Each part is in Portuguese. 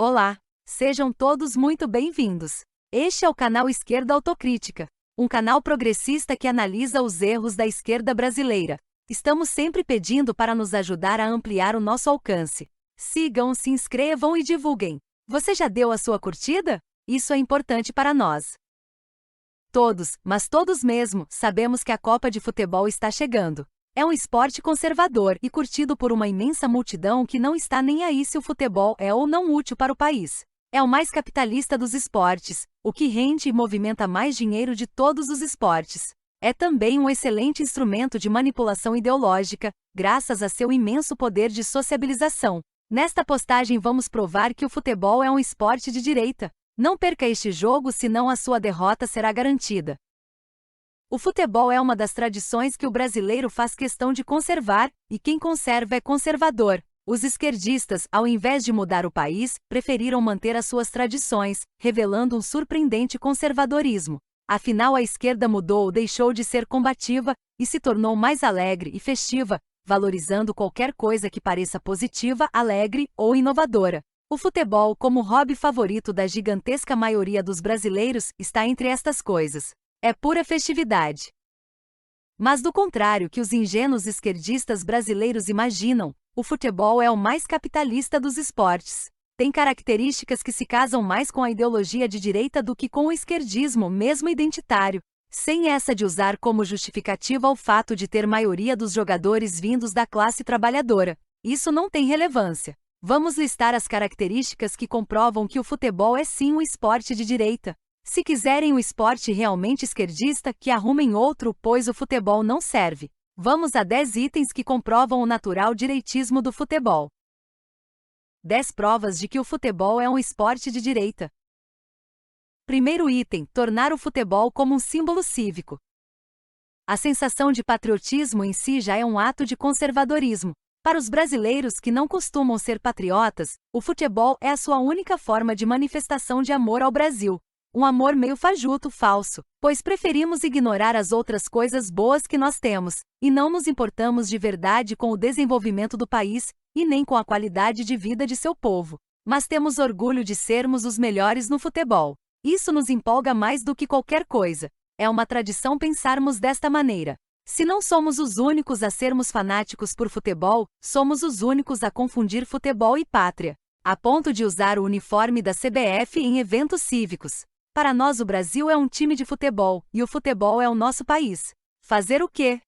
Olá! Sejam todos muito bem-vindos. Este é o canal Esquerda Autocrítica, um canal progressista que analisa os erros da esquerda brasileira. Estamos sempre pedindo para nos ajudar a ampliar o nosso alcance. Sigam, se inscrevam e divulguem. Você já deu a sua curtida? Isso é importante para nós. Todos, mas todos mesmo, sabemos que a Copa de Futebol está chegando. É um esporte conservador e curtido por uma imensa multidão que não está nem aí se o futebol é ou não útil para o país. É o mais capitalista dos esportes, o que rende e movimenta mais dinheiro de todos os esportes. É também um excelente instrumento de manipulação ideológica, graças a seu imenso poder de sociabilização. Nesta postagem vamos provar que o futebol é um esporte de direita. Não perca este jogo, senão a sua derrota será garantida. O futebol é uma das tradições que o brasileiro faz questão de conservar, e quem conserva é conservador. Os esquerdistas, ao invés de mudar o país, preferiram manter as suas tradições, revelando um surpreendente conservadorismo. Afinal, a esquerda mudou, deixou de ser combativa, e se tornou mais alegre e festiva, valorizando qualquer coisa que pareça positiva, alegre ou inovadora. O futebol, como hobby favorito da gigantesca maioria dos brasileiros, está entre estas coisas. É pura festividade. Mas do contrário que os ingênuos esquerdistas brasileiros imaginam, o futebol é o mais capitalista dos esportes. Tem características que se casam mais com a ideologia de direita do que com o esquerdismo mesmo identitário, sem essa de usar como justificativa o fato de ter maioria dos jogadores vindos da classe trabalhadora. Isso não tem relevância. Vamos listar as características que comprovam que o futebol é sim um esporte de direita. Se quiserem um esporte realmente esquerdista, que arrumem outro, pois o futebol não serve. Vamos a 10 itens que comprovam o natural direitismo do futebol. 10 provas de que o futebol é um esporte de direita. Primeiro item: tornar o futebol como um símbolo cívico. A sensação de patriotismo em si já é um ato de conservadorismo. Para os brasileiros que não costumam ser patriotas, o futebol é a sua única forma de manifestação de amor ao Brasil. Um amor meio fajuto, falso, pois preferimos ignorar as outras coisas boas que nós temos, e não nos importamos de verdade com o desenvolvimento do país, e nem com a qualidade de vida de seu povo. Mas temos orgulho de sermos os melhores no futebol. Isso nos empolga mais do que qualquer coisa. É uma tradição pensarmos desta maneira. Se não somos os únicos a sermos fanáticos por futebol, somos os únicos a confundir futebol e pátria, a ponto de usar o uniforme da CBF em eventos cívicos. Para nós o Brasil é um time de futebol, e o futebol é o nosso país. Fazer o quê?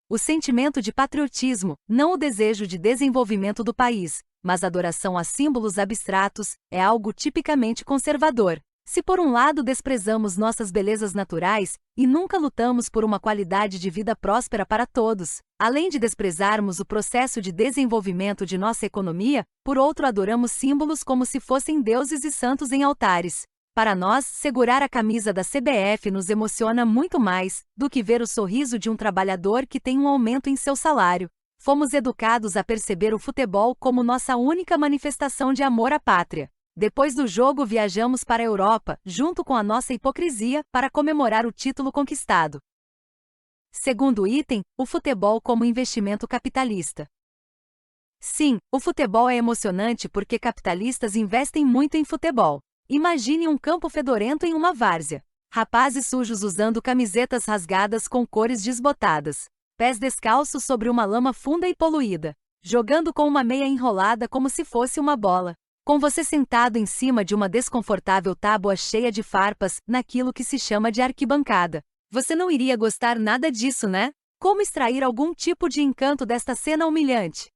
O sentimento de patriotismo, não o desejo de desenvolvimento do país, mas adoração a símbolos abstratos, é algo tipicamente conservador. Se por um lado desprezamos nossas belezas naturais, e nunca lutamos por uma qualidade de vida próspera para todos, além de desprezarmos o processo de desenvolvimento de nossa economia, por outro adoramos símbolos como se fossem deuses e santos em altares. Para nós, segurar a camisa da CBF nos emociona muito mais do que ver o sorriso de um trabalhador que tem um aumento em seu salário. Fomos educados a perceber o futebol como nossa única manifestação de amor à pátria. Depois do jogo viajamos para a Europa, junto com a nossa hipocrisia, para comemorar o título conquistado. Segundo item, o futebol como investimento capitalista. Sim, o futebol é emocionante porque capitalistas investem muito em futebol. Imagine um campo fedorento em uma várzea. Rapazes sujos usando camisetas rasgadas com cores desbotadas. Pés descalços sobre uma lama funda e poluída. Jogando com uma meia enrolada como se fosse uma bola. Com você sentado em cima de uma desconfortável tábua cheia de farpas, naquilo que se chama de arquibancada. Você não iria gostar nada disso, né? Como extrair algum tipo de encanto desta cena humilhante?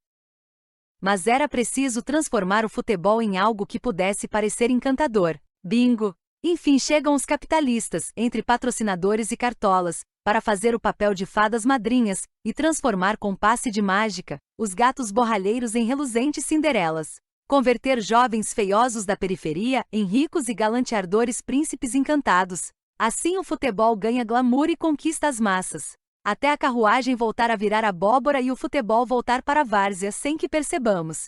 Mas era preciso transformar o futebol em algo que pudesse parecer encantador. Bingo! Enfim chegam os capitalistas, entre patrocinadores e cartolas, para fazer o papel de fadas madrinhas, e transformar com passe de mágica, os gatos borralheiros em reluzentes cinderelas. Converter jovens feiosos da periferia em ricos e galanteadores príncipes encantados. Assim o futebol ganha glamour e conquista as massas. Até a carruagem voltar a virar abóbora e o futebol voltar para a várzea sem que percebamos.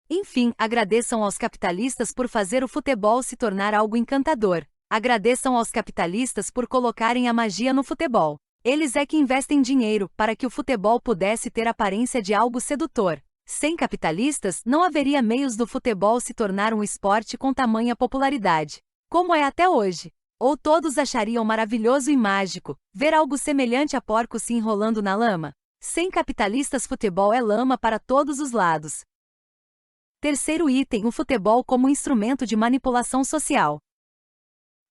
Enfim, agradeçam aos capitalistas por fazer o futebol se tornar algo encantador. Agradeçam aos capitalistas por colocarem a magia no futebol. Eles é que investem dinheiro para que o futebol pudesse ter aparência de algo sedutor. Sem capitalistas, não haveria meios do futebol se tornar um esporte com tamanha popularidade, como é até hoje. Ou todos achariam maravilhoso e mágico ver algo semelhante a porcos se enrolando na lama? Sem capitalistas, futebol é lama para todos os lados. Terceiro item: o futebol como instrumento de manipulação social.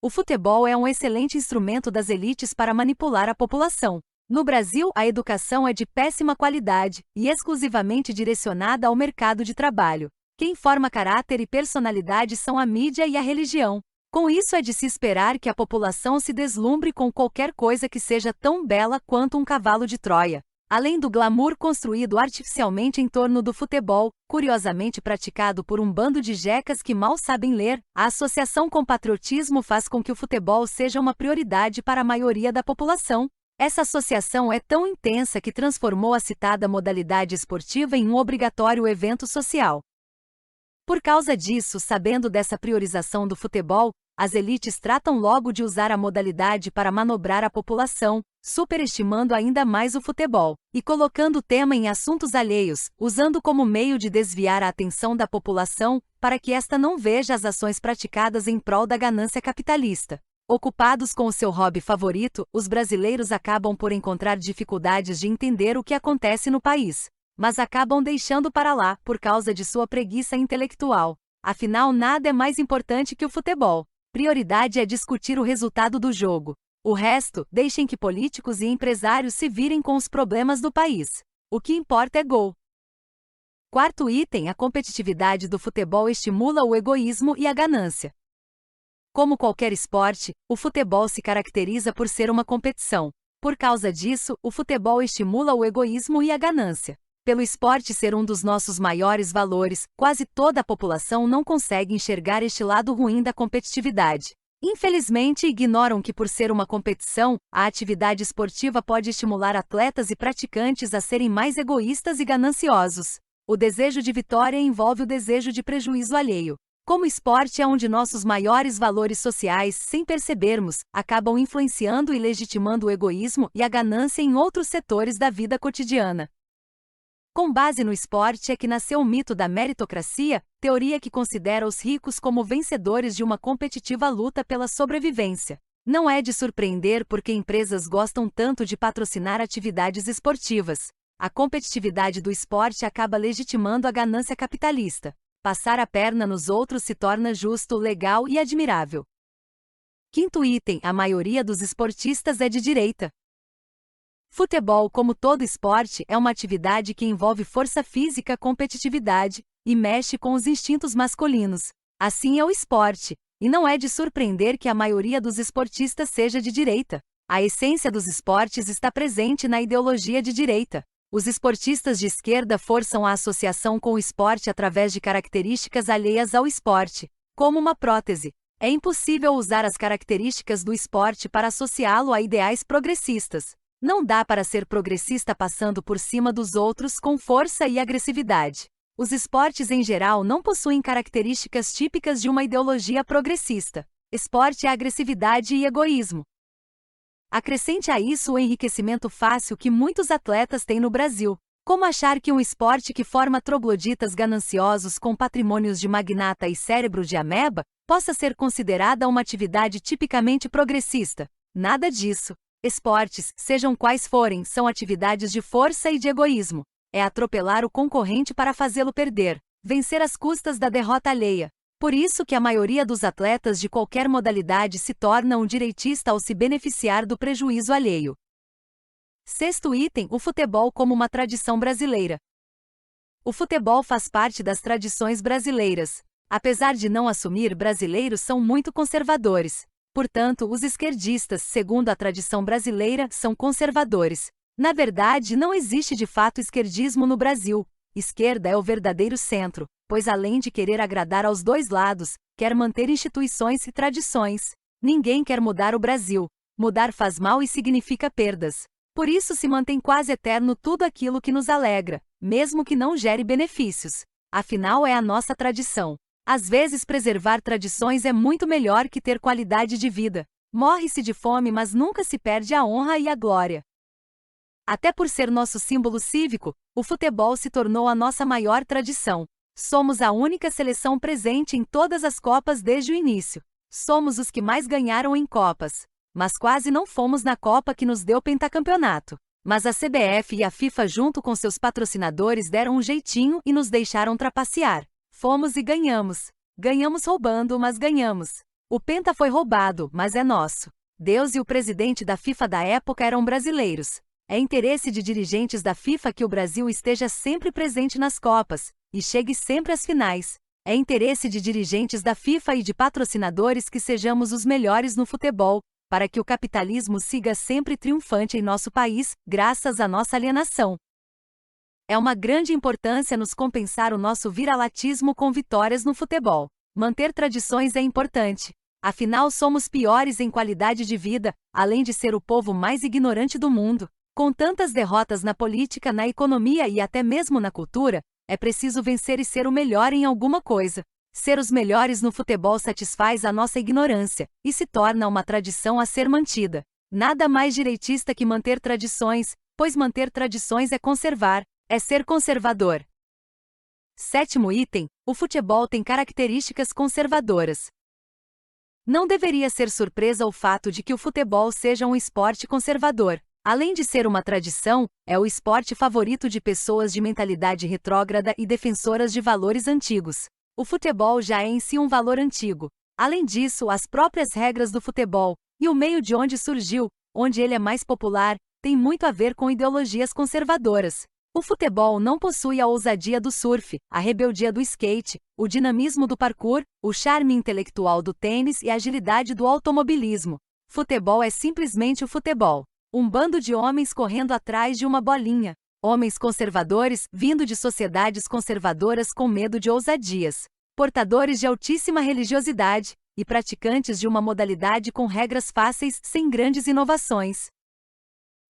O futebol é um excelente instrumento das elites para manipular a população. No Brasil, a educação é de péssima qualidade e exclusivamente direcionada ao mercado de trabalho. Quem forma caráter e personalidade são a mídia e a religião. Com isso, é de se esperar que a população se deslumbre com qualquer coisa que seja tão bela quanto um cavalo de Troia. Além do glamour construído artificialmente em torno do futebol, curiosamente praticado por um bando de jecas que mal sabem ler, a associação com patriotismo faz com que o futebol seja uma prioridade para a maioria da população. Essa associação é tão intensa que transformou a citada modalidade esportiva em um obrigatório evento social. Por causa disso, sabendo dessa priorização do futebol, as elites tratam logo de usar a modalidade para manobrar a população, superestimando ainda mais o futebol e colocando o tema em assuntos alheios, usando como meio de desviar a atenção da população para que esta não veja as ações praticadas em prol da ganância capitalista. Ocupados com o seu hobby favorito, os brasileiros acabam por encontrar dificuldades de entender o que acontece no país, mas acabam deixando para lá por causa de sua preguiça intelectual. Afinal, nada é mais importante que o futebol. Prioridade é discutir o resultado do jogo. O resto, deixem que políticos e empresários se virem com os problemas do país. O que importa é gol. Quarto item: a competitividade do futebol estimula o egoísmo e a ganância. Como qualquer esporte, o futebol se caracteriza por ser uma competição. Por causa disso, o futebol estimula o egoísmo e a ganância. Pelo esporte ser um dos nossos maiores valores, quase toda a população não consegue enxergar este lado ruim da competitividade. Infelizmente, ignoram que, por ser uma competição, a atividade esportiva pode estimular atletas e praticantes a serem mais egoístas e gananciosos. O desejo de vitória envolve o desejo de prejuízo alheio. Como esporte é um de nossos maiores valores sociais, sem percebermos, acabam influenciando e legitimando o egoísmo e a ganância em outros setores da vida cotidiana. Com base no esporte é que nasceu o mito da meritocracia, teoria que considera os ricos como vencedores de uma competitiva luta pela sobrevivência. Não é de surpreender porque empresas gostam tanto de patrocinar atividades esportivas. A competitividade do esporte acaba legitimando a ganância capitalista. Passar a perna nos outros se torna justo, legal e admirável. Quinto item: a maioria dos esportistas é de direita. Futebol, como todo esporte, é uma atividade que envolve força física, competitividade e mexe com os instintos masculinos. Assim é o esporte, e não é de surpreender que a maioria dos esportistas seja de direita. A essência dos esportes está presente na ideologia de direita. Os esportistas de esquerda forçam a associação com o esporte através de características alheias ao esporte, como uma prótese. É impossível usar as características do esporte para associá-lo a ideais progressistas. Não dá para ser progressista passando por cima dos outros com força e agressividade. Os esportes em geral não possuem características típicas de uma ideologia progressista. Esporte é agressividade e egoísmo. Acrescente a isso o enriquecimento fácil que muitos atletas têm no Brasil. Como achar que um esporte que forma trogloditas gananciosos com patrimônios de magnata e cérebro de ameba possa ser considerada uma atividade tipicamente progressista? Nada disso. Esportes, sejam quais forem, são atividades de força e de egoísmo. É atropelar o concorrente para fazê-lo perder, vencer às custas da derrota alheia. Por isso que a maioria dos atletas de qualquer modalidade se torna um direitista ao se beneficiar do prejuízo alheio. Sexto item: o futebol como uma tradição brasileira. O futebol faz parte das tradições brasileiras. Apesar de não assumir, brasileiros são muito conservadores. Portanto, os esquerdistas, segundo a tradição brasileira, são conservadores. Na verdade, não existe de fato esquerdismo no Brasil. Esquerda é o verdadeiro centro, pois além de querer agradar aos dois lados, quer manter instituições e tradições. Ninguém quer mudar o Brasil. Mudar faz mal e significa perdas. Por isso se mantém quase eterno tudo aquilo que nos alegra, mesmo que não gere benefícios. Afinal, é a nossa tradição. Às vezes preservar tradições é muito melhor que ter qualidade de vida. Morre-se de fome, mas nunca se perde a honra e a glória. Até por ser nosso símbolo cívico, o futebol se tornou a nossa maior tradição. Somos a única seleção presente em todas as Copas desde o início. Somos os que mais ganharam em Copas. Mas quase não fomos na Copa que nos deu pentacampeonato. Mas a CBF e a FIFA junto com seus patrocinadores deram um jeitinho e nos deixaram trapacear. Fomos e ganhamos. Ganhamos roubando, mas ganhamos. O penta foi roubado, mas é nosso. Deus e o presidente da FIFA da época eram brasileiros. É interesse de dirigentes da FIFA que o Brasil esteja sempre presente nas Copas e chegue sempre às finais. É interesse de dirigentes da FIFA e de patrocinadores que sejamos os melhores no futebol, para que o capitalismo siga sempre triunfante em nosso país, graças à nossa alienação. É uma grande importância nos compensar o nosso viralatismo com vitórias no futebol. Manter tradições é importante. Afinal, somos piores em qualidade de vida, além de ser o povo mais ignorante do mundo. Com tantas derrotas na política, na economia e até mesmo na cultura, é preciso vencer e ser o melhor em alguma coisa. Ser os melhores no futebol satisfaz a nossa ignorância e se torna uma tradição a ser mantida. Nada mais direitista que manter tradições, pois manter tradições é conservar, é ser conservador. 7º item: o futebol tem características conservadoras. Não deveria ser surpresa o fato de que o futebol seja um esporte conservador. Além de ser uma tradição, é o esporte favorito de pessoas de mentalidade retrógrada e defensoras de valores antigos. O futebol já é em si um valor antigo. Além disso, as próprias regras do futebol e o meio de onde surgiu, onde ele é mais popular, tem muito a ver com ideologias conservadoras. O futebol não possui a ousadia do surf, a rebeldia do skate, o dinamismo do parkour, o charme intelectual do tênis e a agilidade do automobilismo. Futebol é simplesmente o futebol. Um bando de homens correndo atrás de uma bolinha. Homens conservadores, vindo de sociedades conservadoras com medo de ousadias. Portadores de altíssima religiosidade e praticantes de uma modalidade com regras fáceis sem grandes inovações.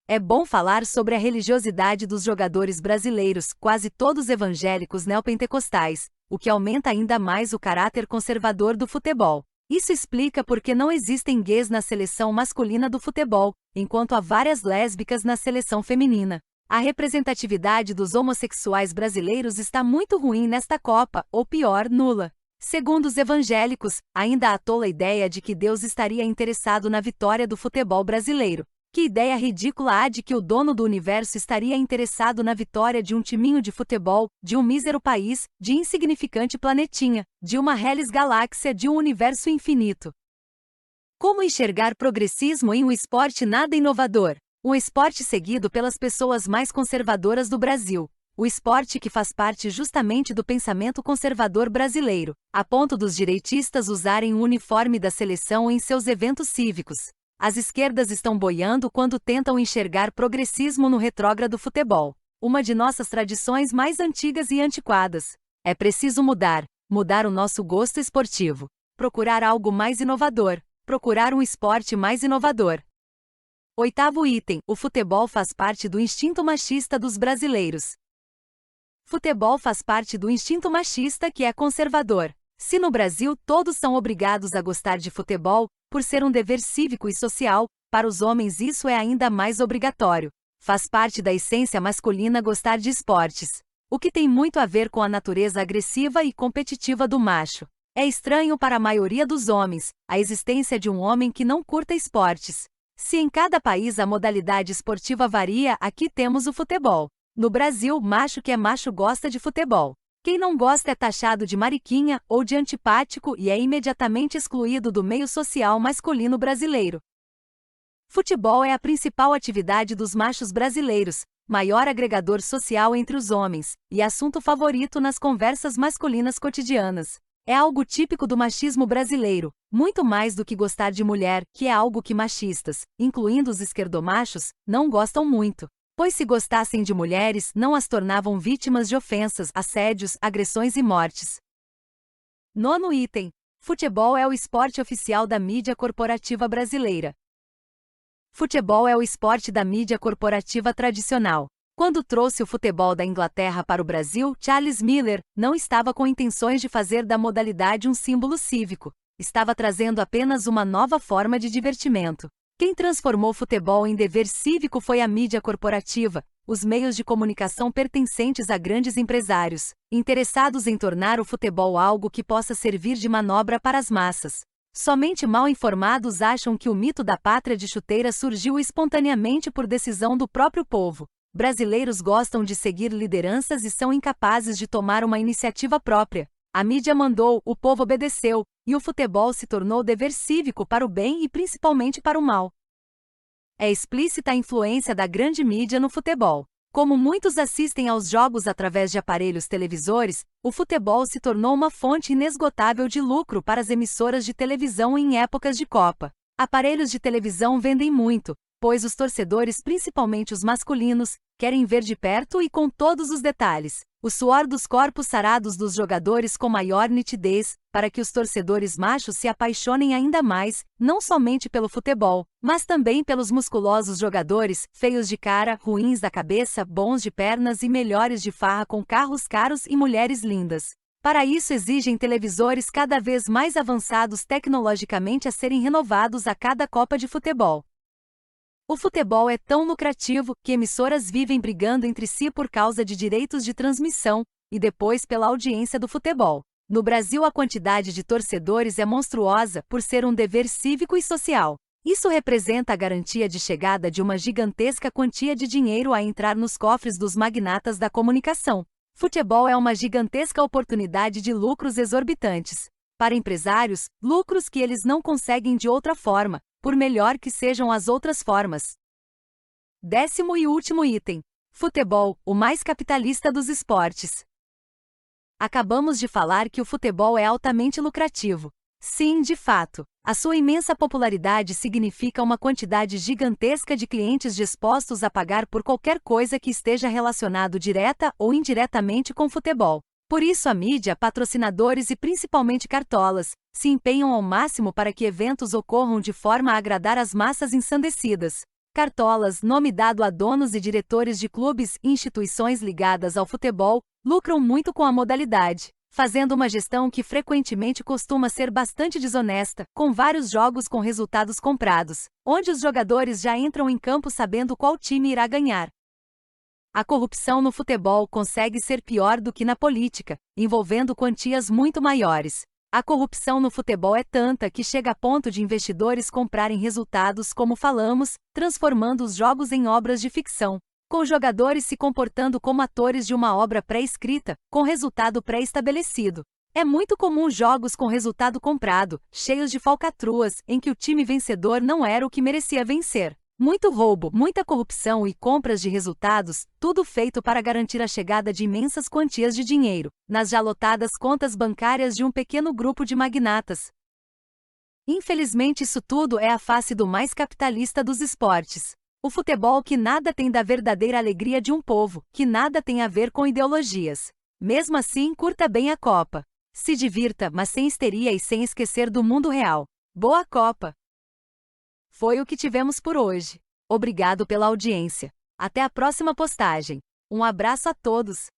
É bom falar sobre a religiosidade dos jogadores brasileiros, quase todos evangélicos neopentecostais, o que aumenta ainda mais o caráter conservador do futebol. Isso explica por que não existem gays na seleção masculina do futebol, enquanto há várias lésbicas na seleção feminina. A representatividade dos homossexuais brasileiros está muito ruim nesta Copa, ou pior, nula. Segundo os evangélicos, ainda há a tola ideia de que Deus estaria interessado na vitória do futebol brasileiro. Que ideia ridícula há de que o dono do universo estaria interessado na vitória de um timinho de futebol, de um mísero país, de insignificante planetinha, de uma reles galáxia, de um universo infinito? Como enxergar progressismo em um esporte nada inovador? Um esporte seguido pelas pessoas mais conservadoras do Brasil. O esporte que faz parte justamente do pensamento conservador brasileiro, a ponto dos direitistas usarem o uniforme da seleção em seus eventos cívicos. As esquerdas estão boiando quando tentam enxergar progressismo no retrógrado futebol, uma de nossas tradições mais antigas e antiquadas. É preciso mudar o nosso gosto esportivo, procurar algo mais inovador, procurar um esporte mais inovador. 8º item: o futebol faz parte do instinto machista dos brasileiros. Futebol faz parte do instinto machista que é conservador. Se no Brasil todos são obrigados a gostar de futebol, por ser um dever cívico e social, para os homens isso é ainda mais obrigatório. Faz parte da essência masculina gostar de esportes, o que tem muito a ver com a natureza agressiva e competitiva do macho. É estranho para a maioria dos homens a existência de um homem que não curta esportes. Se em cada país a modalidade esportiva varia, aqui temos o futebol. No Brasil, macho que é macho gosta de futebol. Quem não gosta é taxado de mariquinha ou de antipático e é imediatamente excluído do meio social masculino brasileiro. Futebol é a principal atividade dos machos brasileiros, maior agregador social entre os homens, e assunto favorito nas conversas masculinas cotidianas. É algo típico do machismo brasileiro, muito mais do que gostar de mulher, que é algo que machistas, incluindo os esquerdomachos, não gostam muito. Pois se gostassem de mulheres, não as tornavam vítimas de ofensas, assédios, agressões e mortes. 9º item: futebol é o esporte oficial da mídia corporativa brasileira. Futebol é o esporte da mídia corporativa tradicional. Quando trouxe o futebol da Inglaterra para o Brasil, Charles Miller não estava com intenções de fazer da modalidade um símbolo cívico. Estava trazendo apenas uma nova forma de divertimento. Quem transformou o futebol em dever cívico foi a mídia corporativa, os meios de comunicação pertencentes a grandes empresários, interessados em tornar o futebol algo que possa servir de manobra para as massas. Somente mal informados acham que o mito da pátria de chuteira surgiu espontaneamente por decisão do próprio povo. Brasileiros gostam de seguir lideranças e são incapazes de tomar uma iniciativa própria. A mídia mandou, o povo obedeceu, e o futebol se tornou dever cívico para o bem e principalmente para o mal. É explícita a influência da grande mídia no futebol. Como muitos assistem aos jogos através de aparelhos televisores, o futebol se tornou uma fonte inesgotável de lucro para as emissoras de televisão em épocas de Copa. Aparelhos de televisão vendem muito, pois os torcedores, principalmente os masculinos, querem ver de perto e com todos os detalhes o suor dos corpos sarados dos jogadores com maior nitidez, para que os torcedores machos se apaixonem ainda mais, não somente pelo futebol, mas também pelos musculosos jogadores, feios de cara, ruins da cabeça, bons de pernas e melhores de farra com carros caros e mulheres lindas. Para isso exigem televisores cada vez mais avançados tecnologicamente a serem renovados a cada Copa de futebol. O futebol é tão lucrativo que emissoras vivem brigando entre si por causa de direitos de transmissão e depois pela audiência do futebol. No Brasil, a quantidade de torcedores é monstruosa por ser um dever cívico e social. Isso representa a garantia de chegada de uma gigantesca quantia de dinheiro a entrar nos cofres dos magnatas da comunicação. Futebol é uma gigantesca oportunidade de lucros exorbitantes. Para empresários, lucros que eles não conseguem de outra forma, por melhor que sejam as outras formas. 10º e último item. Futebol, o mais capitalista dos esportes. Acabamos de falar que o futebol é altamente lucrativo. Sim, de fato. A sua imensa popularidade significa uma quantidade gigantesca de clientes dispostos a pagar por qualquer coisa que esteja relacionado direta ou indiretamente com futebol. Por isso a mídia, patrocinadores e principalmente cartolas, se empenham ao máximo para que eventos ocorram de forma a agradar as massas ensandecidas. Cartolas, nome dado a donos e diretores de clubes e instituições ligadas ao futebol, lucram muito com a modalidade, fazendo uma gestão que frequentemente costuma ser bastante desonesta, com vários jogos com resultados comprados, onde os jogadores já entram em campo sabendo qual time irá ganhar. A corrupção no futebol consegue ser pior do que na política, envolvendo quantias muito maiores. A corrupção no futebol é tanta que chega a ponto de investidores comprarem resultados, como falamos, transformando os jogos em obras de ficção, com jogadores se comportando como atores de uma obra pré-escrita, com resultado pré-estabelecido. É muito comum jogos com resultado comprado, cheios de falcatruas, em que o time vencedor não era o que merecia vencer. Muito roubo, muita corrupção e compras de resultados, tudo feito para garantir a chegada de imensas quantias de dinheiro, nas já lotadas contas bancárias de um pequeno grupo de magnatas. Infelizmente isso tudo é a face do mais capitalista dos esportes. O futebol que nada tem da verdadeira alegria de um povo, que nada tem a ver com ideologias. Mesmo assim, curta bem a Copa. Se divirta, mas sem histeria e sem esquecer do mundo real. Boa Copa! Foi o que tivemos por hoje. Obrigado pela audiência. Até a próxima postagem. Um abraço a todos.